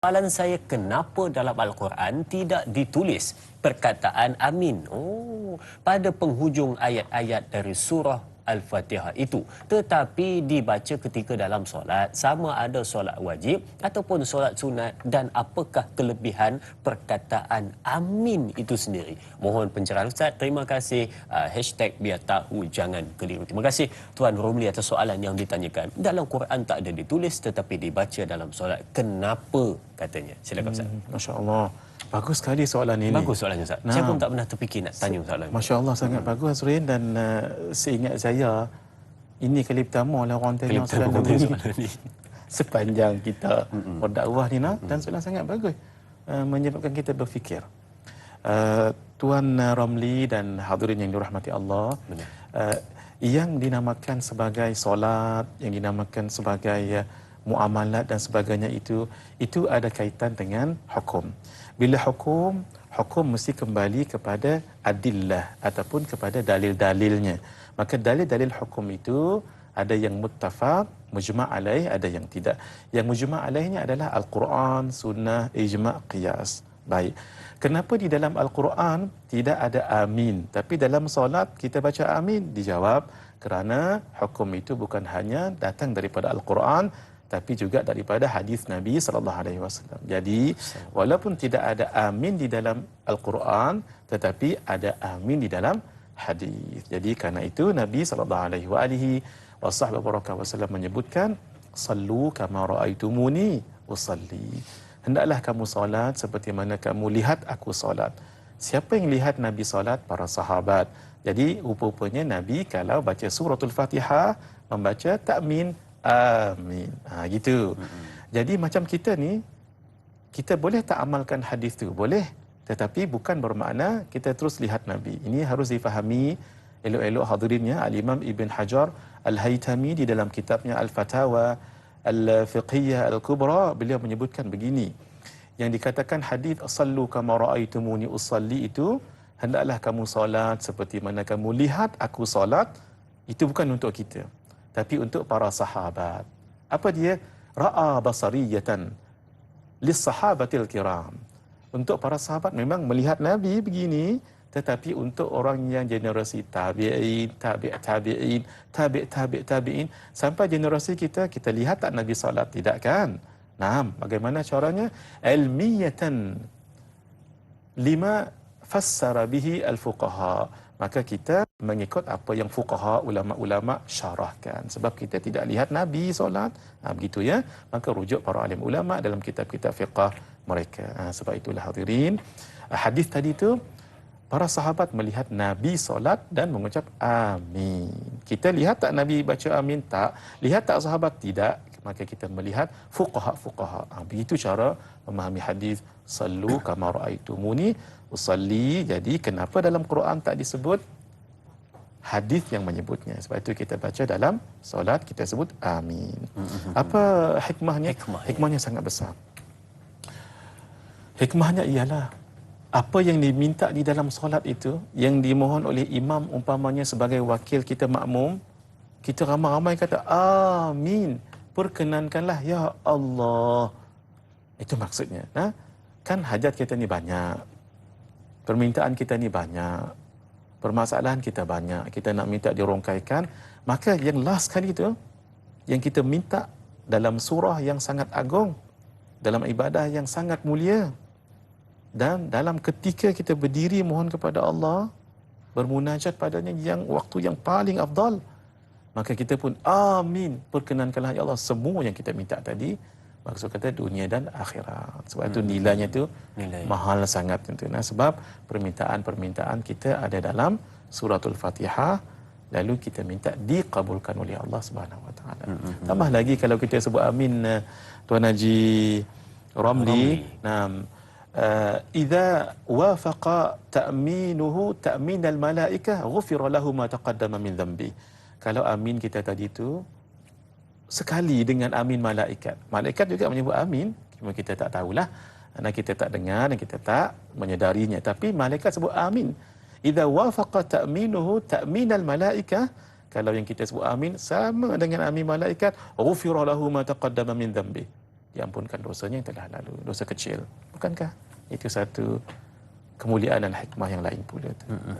Soalan saya, kenapa dalam Al-Quran tidak ditulis perkataan amin? Pada penghujung ayat-ayat dari surah Al-Fatihah itu, tetapi dibaca ketika dalam solat, sama ada solat wajib ataupun solat sunat, dan apakah kelebihan perkataan amin itu sendiri? Mohon pencerahan Ustaz. Terima kasih. Hashtag biar tahu jangan keliru. Terima kasih Tuan Romli atas soalan yang ditanyakan. Dalam Quran tak ada ditulis tetapi dibaca dalam solat. Kenapa katanya? Silakan Ustaz. Masya Allah. Bagus sekali soalan ini. Bagus soalannya Ustaz. Saya pun tak pernah terfikir nak tanya soalan ini. Masya Allah, sangat bagus Azrin. Dan seingat saya, ini kali pertama lah orang tanya soalan ini sepanjang kita berdakwah ni nak. Dan soalan sangat bagus, menyebabkan kita berfikir. Tuan Romli dan hadirin yang dirahmati Allah, yang dinamakan sebagai solat, yang dinamakan sebagai muamalat dan sebagainya, itu ada kaitan dengan hukum. Bila hukum mesti kembali kepada adillah ataupun kepada dalil-dalilnya. Maka dalil-dalil hukum itu ada yang muttafaq, mujma' alaih, ada yang tidak. Yang mujma' alaihnya adalah Al-Quran, Sunnah, Ijma', Qiyas. Baik. Kenapa di dalam Al-Quran tidak ada amin, tapi dalam solat kita baca amin? Dijawab, kerana hukum itu bukan hanya datang daripada Al-Quran, tapi juga daripada hadis Nabi SAW. Jadi, walaupun tidak ada amin di dalam Al-Quran, tetapi ada amin di dalam hadis. Jadi, kerana itu Nabi SAW menyebutkan, Sallu kama ra'aitumuni usalli. Hendaklah kamu solat seperti mana kamu lihat aku solat. Siapa yang lihat Nabi solat? Para sahabat. Jadi, rupa-rupanya Nabi kalau baca suratul Fatihah, membaca takmin, amin. Gitu. Jadi macam kita ni, kita boleh tak amalkan hadis tu? Boleh. Tetapi bukan bermakna kita terus lihat Nabi. Ini harus difahami elok-elok hadirinnya. Al-Imam Ibn Hajar Al-Haytami di dalam kitabnya Al-Fatawa Al-Fiqhiyah Al-Kubra, beliau menyebutkan begini. Yang dikatakan hadis sallu kama ra'aitumuni usalli itu, hendaklah kamu solat seperti mana kamu lihat aku solat, itu bukan untuk kita, tapi untuk para sahabat. Apa dia? Ra'a basariyatan lis-sahabatil kiram. Untuk para sahabat memang melihat Nabi begini, tetapi untuk orang yang generasi tabi'in, tabi'in, tabi'in sampai generasi kita, kita lihat tak Nabi salat? Tidak kan? Nah, bagaimana caranya? Ilmiyatan lima fassara bihi al-fuqaha. Maka kita mengikut apa yang fuqaha, ulama-ulama syarahkan. Sebab kita tidak lihat Nabi solat. Begitu ya. Maka rujuk para alim ulama dalam kitab-kitab fiqah mereka. Sebab itulah hadirin, hadis tadi tu, para sahabat melihat Nabi solat dan mengucap amin. Kita lihat tak Nabi baca amin? Tak. Lihat tak sahabat? Tidak. Maka kita melihat fuqaha. Begitu cara memahami hadis sallu kama ra'aitumuni usalli. Jadi kenapa dalam Quran tak disebut? Hadis yang menyebutnya. Sebab itu kita baca dalam solat, kita sebut amin. Apa hikmahnya? Hikmahnya sangat besar. Hikmahnya ialah, apa yang diminta di dalam solat itu, yang dimohon oleh imam umpamanya sebagai wakil kita makmum, kita ramai-ramai kata amin, perkenankanlah ya Allah. Itu maksudnya. Kan hajat kita ni banyak, permintaan kita ni banyak, permasalahan kita banyak, kita nak minta dirongkaikan. Maka yang last kali tu, yang kita minta dalam surah yang sangat agung, dalam ibadah yang sangat mulia, dan dalam ketika kita berdiri mohon kepada Allah, bermunajat padanya yang waktu yang paling afdal, maka kita pun amin, perkenankanlah ya Allah semua yang kita minta tadi. Maksud kata dunia dan akhirat. Sebab itu nilainya tu mahal sangat tentu. Sebab permintaan-permintaan kita ada dalam suratul Fatihah, lalu kita minta dikabulkan oleh Allah Subhanahu Wa Taala. Tambah lagi kalau kita sebut amin, Tuan Haji Romli. Idza wafaqa ta'minuhu ta'min al-malaikah ghufira lahu ma taqaddama min dhanbi. Kalau amin kita tadi tu sekali dengan amin malaikat. Malaikat juga menyebut amin, cuma kita tak tahulah, dan kita tak dengar dan kita tak menyedarinya. Tapi malaikat sebut amin. Idza wafaqa ta'minuhu ta'min al-malaikah, kalau yang kita sebut amin sama dengan amin malaikat, ghufira lahu ma taqaddama min dhanbi. diampunkan dosanya yang telah lalu, dosa kecil. Bukankah itu satu kemuliaan dan hikmah yang lain pula tu?